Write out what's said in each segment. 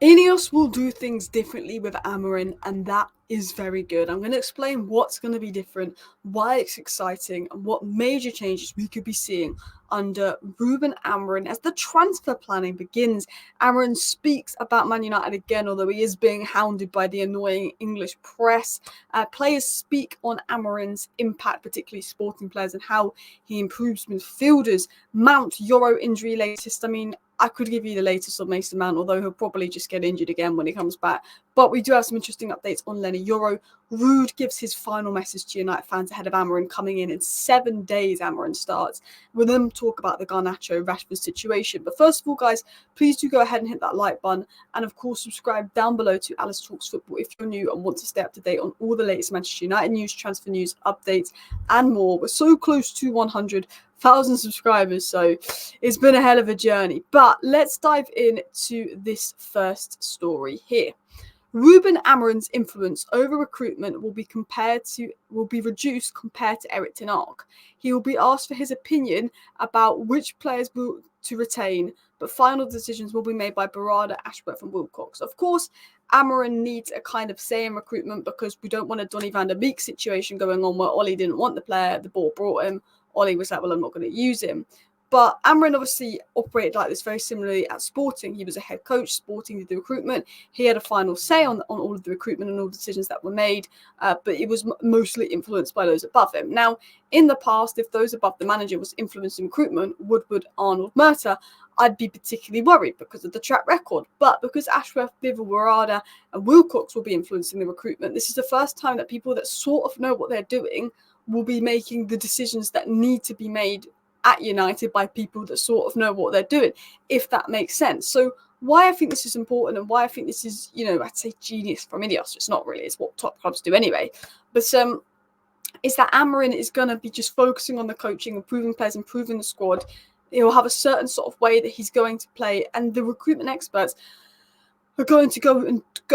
INEOS will do things differently with Amorim, and that is very good. I'm going to explain what's going to be different, why it's exciting, and what major changes we could be seeing under Ruben Amorim as the transfer planning begins. Amorim speaks about Man United again, although he is being hounded by the annoying English press. Players speak on Amorim's impact, particularly sporting players, and how he improves midfielders. Mount Yoro injury latest. I mean, I could give you the latest on Mason Mount, although he'll probably just get injured again when he comes back. But we do have some interesting updates on Lenny Yoro. Rude gives his final message to United fans ahead of Amorim coming in 7 days. Amorim starts. We'll then talk about the Garnacho Rashford situation. But first of all, guys, please do go ahead and hit that like button. And of course, subscribe down below to Alice Talks Football if you're new and want to stay up to date on all the latest Manchester United news, transfer news, updates, and more. We're so close to 100,000 subscribers, so it's been a hell of a journey. But let's dive into this first story here. Ruben Amorim's influence over recruitment will be reduced compared to Erik ten Hag. He will be asked for his opinion about which players to retain, but final decisions will be made by Barada, Ashworth, and Wilcox. Of course, Amorim needs a kind of say in recruitment because we don't want a Donny van der Beek situation going on where Ollie didn't want the player, the ball brought him. Ollie was like, well, I'm not going to use him. But Amorim obviously operated like this very similarly at Sporting. He was a head coach. Sporting did the recruitment. He had a final say on all of the recruitment and all decisions that were made, but it was mostly influenced by those above him. Now, in the past, if those above the manager was influencing recruitment, Woodward, Arnold, Murta, I'd be particularly worried because of the track record. But because Ashworth, Bivol, Warada, and Wilcox will be influencing the recruitment, this is the first time that people that sort of know what they're doing will be making the decisions that need to be made at United by people that sort of know what they're doing, if that makes sense. So why I think this is important and why I think this is, I'd say genius from INEOS. It's not really, it's what top clubs do anyway. But is that Amorim is going to be just focusing on the coaching, improving players, improving the squad. He'll have a certain sort of way that he's going to play, and the recruitment experts are going to go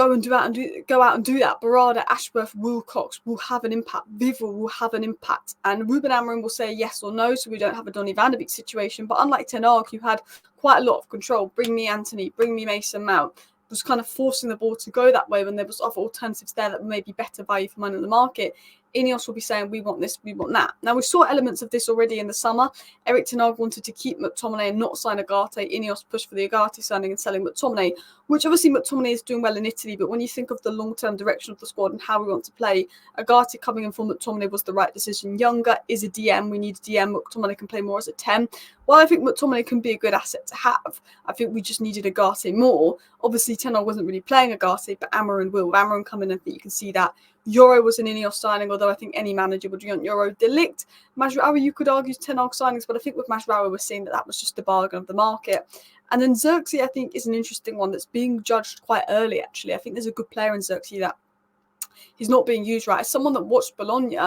out and do that. Barada, Ashworth, Wilcox will have an impact. Bivol will have an impact. And Ruben Amorim will say yes or no, so we don't have a Donny van der Beek situation. But unlike ten Hag, who had quite a lot of control, bring me Anthony, bring me Mason Mount, was kind of forcing the ball to go that way when there was other alternatives there that may be better value for money in the market. INEOS will be saying, we want this, we want that. Now, we saw elements of this already in the summer. Erik ten Hag wanted to keep McTominay and not sign Agate. INEOS pushed for the Agate signing and selling McTominay, which obviously McTominay is doing well in Italy, but when you think of the long-term direction of the squad and how we want to play, Agate coming in for McTominay was the right decision. Younger is a DM. We need a DM. McTominay can play more as a 10. While I think McTominay can be a good asset to have, I think we just needed Agate more. Obviously, ten Hag wasn't really playing Agate, but Amorim will. With Amorim coming in, I think you can see that. Yoro was an INEOS signing, although I think any manager would want Yoro. De Ligt, Mazraoui, you could argue ten Hag signings, but I think with Mazraoui we're seeing that was just the bargain of the market. And then Xerxes, I think, is an interesting one that's being judged quite early, actually. I think there's a good player in Xerxes that he's not being used right. As someone that watched Bologna,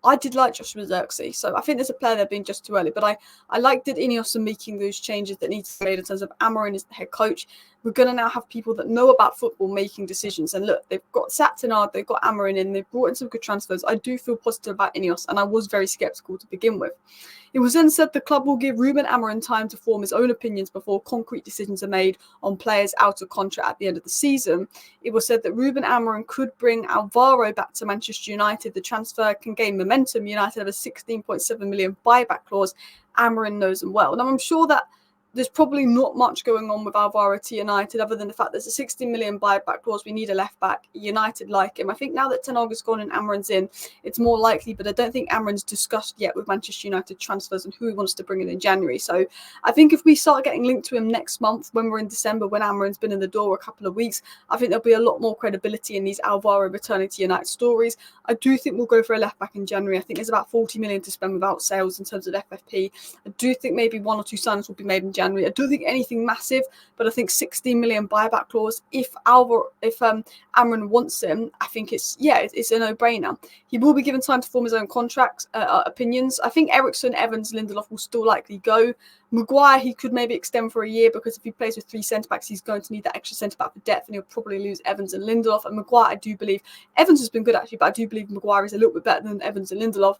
I did like Joshua Xerxes, so I think there's a player there being just too early. But I liked that INEOS are making those changes that need to be made in terms of Amorim as the head coach. We're going to now have people that know about football making decisions. And look, they've got Satinard, they've got Amorim in, they've brought in some good transfers. I do feel positive about INEOS, and I was very sceptical to begin with. It was then said the club will give Ruben Amorim time to form his own opinions before concrete decisions are made on players out of contract at the end of the season. It was said that Ruben Amorim could bring Alvaro back to Manchester United. The transfer can gain momentum. United have a 16.7 million buyback clause. Amorim knows them well. Now, I'm sure that there's probably not much going on with Alvaro to United other than the fact there's a 60 million buyback clause. We need a left back. United like him. I think now that ten Hag has gone and Amorim's in, it's more likely, but I don't think Amorim's discussed yet with Manchester United transfers and who he wants to bring in January. So I think if we start getting linked to him next month, when we're in December, when Amorim's been in the door a couple of weeks, I think there'll be a lot more credibility in these Alvaro returning to United stories. I do think we'll go for a left back in January. I think there's about 40 million to spend without sales in terms of FFP. I do think maybe 1 or 2 signings will be made in January. I don't think anything massive, but I think 16 million buyback clause. If Amorim wants him, I think it's a no-brainer. He will be given time to form his own contracts, opinions. I think Eriksson, Evans, Lindelof will still likely go. Maguire, he could maybe extend for a year because if he plays with 3 centre-backs, he's going to need that extra centre-back for depth and he'll probably lose Evans and Lindelof. And Maguire, I do believe, Evans has been good actually, but I do believe Maguire is a little bit better than Evans and Lindelof.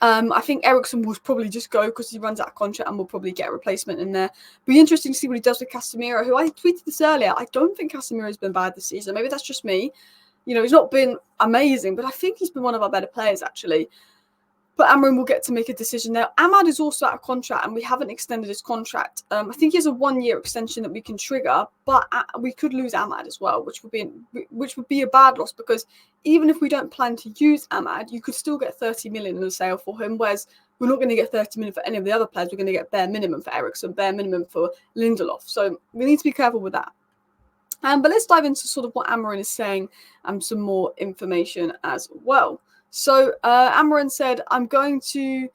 I think Ericsson will probably just go because he runs out of contract and will probably get a replacement in there. Be interesting to see what he does with Casemiro, who I tweeted this earlier. I don't think Casemiro's been bad this season. Maybe that's just me. You know, he's not been amazing, but I think he's been one of our better players, actually. But Amorim will get to make a decision there. Ahmad is also out of contract, and we haven't extended his contract. I think he has a 1-year extension that we can trigger, but we could lose Ahmad as well, which would be a bad loss, because even if we don't plan to use Ahmad, you could still get 30 million in a sale for him, whereas we're not going to get 30 million for any of the other players. We're going to get bare minimum for Ericsson, bare minimum for Lindelof. So we need to be careful with that. But let's dive into sort of what Amorim is saying and some more information as well. So Amorim said, I'm going to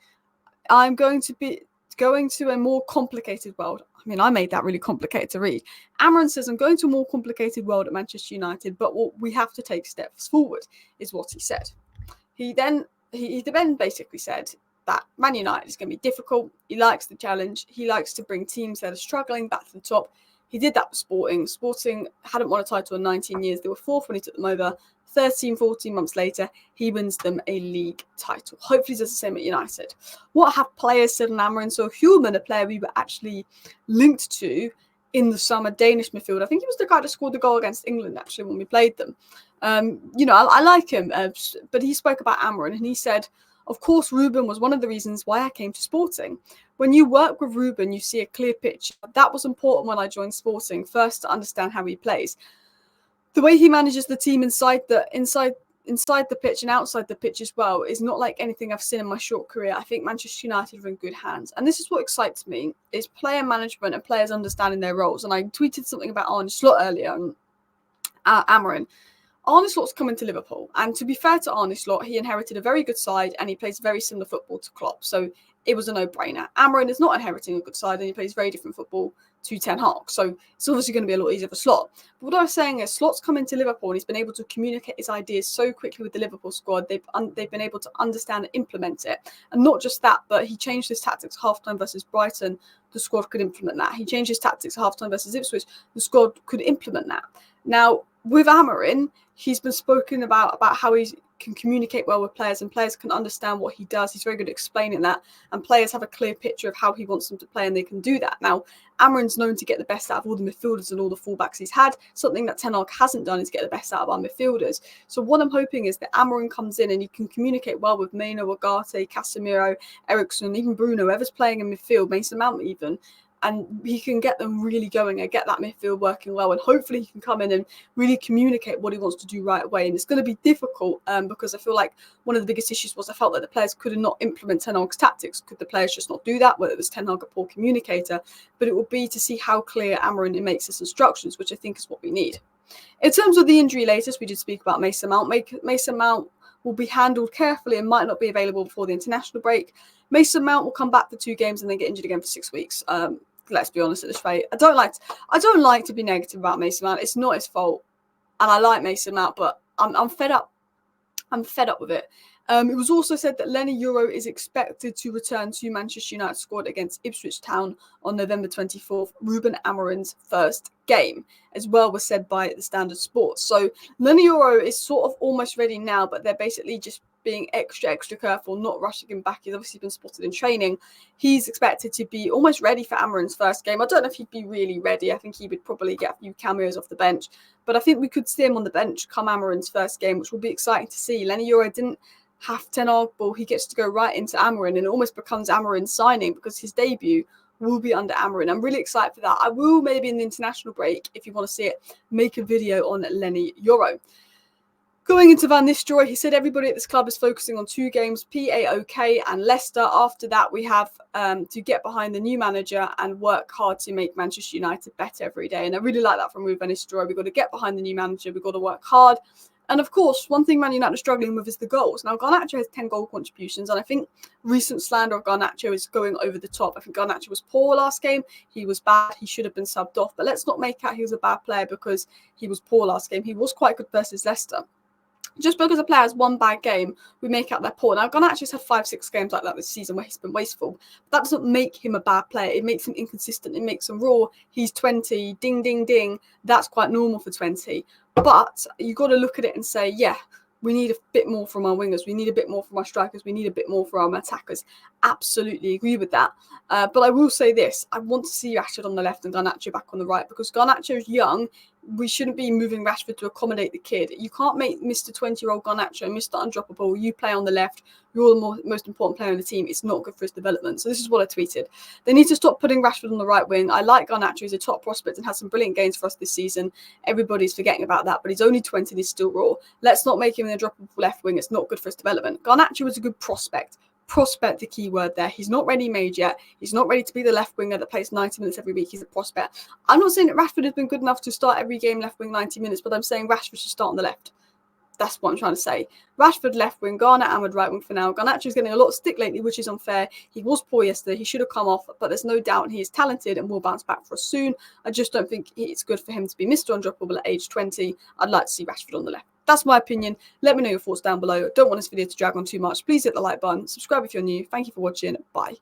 be going to a more complicated world. I mean, I made that really complicated to read. Amorim says, I'm going to a more complicated world at Manchester United, but we have to take steps forward, is what he said. He then basically said that Man United is going to be difficult. He likes the challenge. He likes to bring teams that are struggling back to the top. He did that with Sporting. Sporting hadn't won a title in 19 years. They were fourth when he took them over. 13, 14 months later, he wins them a league title. Hopefully he does the same at United. What have players said on Amorim? So Human, a player we were actually linked to in the summer, Danish midfield. I think he was the guy that scored the goal against England, actually, when we played them. You know, I like him, but he spoke about Amorim, and he said, of course, Ruben was one of the reasons why I came to Sporting. When you work with Ruben, you see a clear picture. That was important when I joined Sporting, first to understand how he plays. The way he manages the team inside the pitch and outside the pitch as well is not like anything I've seen in my short career. I think Manchester United are in good hands. And this is what excites me, is player management and players understanding their roles. And I tweeted something about Arne Slot earlier on Amorim. Arne Slot's coming to Liverpool. And to be fair to Arne Slot, he inherited a very good side and he plays very similar football to Klopp. So it was a no-brainer. Amorim is not inheriting a good side and he plays very different football to Ten Hag. So it's obviously going to be a lot easier for Slot. But what I was saying is Slot's come into Liverpool and he's been able to communicate his ideas so quickly with the Liverpool squad. They've been able to understand and implement it. And not just that, but he changed his tactics half-time versus Brighton. The squad could implement that. He changed his tactics half-time versus Ipswich. The squad could implement that. Now, with Amorim, he's been spoken about how he can communicate well with players and players can understand what he does. He's very good at explaining that, and players have a clear picture of how he wants them to play and they can do that. Now, Amorim's known to get the best out of all the midfielders and all the fullbacks he's had. Something that Ten Hag hasn't done is get the best out of our midfielders. So what I'm hoping is that Amorim comes in and he can communicate well with Maino, Ugarte, Casemiro, Ericsson, even Bruno, whoever's playing in midfield, Mason Mount even. And he can get them really going and get that midfield working well. And hopefully he can come in and really communicate what he wants to do right away. And it's going to be difficult because I feel like one of the biggest issues was I felt that the players could not implement Ten Hag's tactics. Could the players just not do that? Whether it was Ten Hag a poor communicator. But it will be to see how clear Amorim makes his instructions, which I think is what we need. In terms of the injury latest, we did speak about Mason Mount. Mason Mount will be handled carefully and might not be available before the international break. Mason Mount will come back for 2 games and then get injured again for 6 weeks. Let's be honest at this rate. I don't like to be negative about Mason Mount. It's not his fault, and I like Mason Mount, but I'm fed up. I'm fed up with it. It was also said that Yoro is expected to return to Manchester United squad against Ipswich Town on November 24th, Ruben Amorim's first game, as well was said by the Standard Sports. So Yoro is sort of almost ready now, but they're basically just being extra careful, not rushing him back. He's obviously been spotted in training. He's expected to be almost ready for Amorim's first game. I don't know if he'd be really ready. I think he would probably get a few cameos off the bench, but I think we could see him on the bench come Amorim's first game, which will be exciting to see. Yoro didn't have Ten Hag ball. He gets to go right into Amorim, and it almost becomes Amorim's signing because his debut will be under Amorim. I'm really excited for that. I will maybe in the international break, if you want to see it, make a video on Yoro. Going into Van Nistelrooy, he said everybody at this club is focusing on 2 games, PAOK and Leicester. After that, we have to get behind the new manager and work hard to make Manchester United better every day. And I really like that from Ruben Amorim. We've got to get behind the new manager. We've got to work hard. And of course, one thing Man United are struggling with is the goals. Now, Garnacho has 10 goal contributions, and I think recent slander of Garnacho is going over the top. I think Garnacho was poor last game. He was bad. He should have been subbed off. But let's not make out he was a bad player because he was poor last game. He was quite good versus Leicester. Just because a player has 1 bad game, we make out they're poor. Now, Garnacho's had 5-6 games like that this season where he's been wasteful. But that doesn't make him a bad player. It makes him inconsistent. It makes him raw. He's 20. Ding, ding, ding. That's quite normal for 20. But you've got to look at it and say, yeah, we need a bit more from our wingers. We need a bit more from our strikers. We need a bit more from our attackers. Absolutely agree with that. But I will say this. I want to see Rashford on the left and Garnacho back on the right, because Garnacho is young. We shouldn't be moving Rashford to accommodate the kid. You can't make Mr. 20-year-old Garnacho, Mr. Undroppable. You play on the left. You're the most important player on the team. It's not good for his development. So this is what I tweeted. They need to stop putting Rashford on the right wing. I like Garnacho. He's a top prospect and has some brilliant gains for us this season. Everybody's forgetting about that, but he's only 20 and he's still raw. Let's not make him an undroppable left wing. It's not good for his development. Garnacho was a good prospect. Prospect, the key word there. He's not ready made yet. He's not ready to be the left winger that plays 90 minutes every week. He's a prospect. I'm not saying that Rashford has been good enough to start every game left wing 90 minutes, but I'm saying Rashford should start on the left. That's what I'm trying to say. Rashford left wing, Garner Ahmad right wing for now. Garnacho's getting a lot of stick lately, which is unfair. He was poor yesterday. He should have come off, but there's no doubt he is talented and will bounce back for us soon. I just don't think it's good for him to be Mr. Undroppable at age 20. I'd like to see Rashford on the left. That's my opinion. Let me know your thoughts down below. Don't want this video to drag on too much. Please hit the like button. Subscribe if you're new. Thank you for watching. Bye.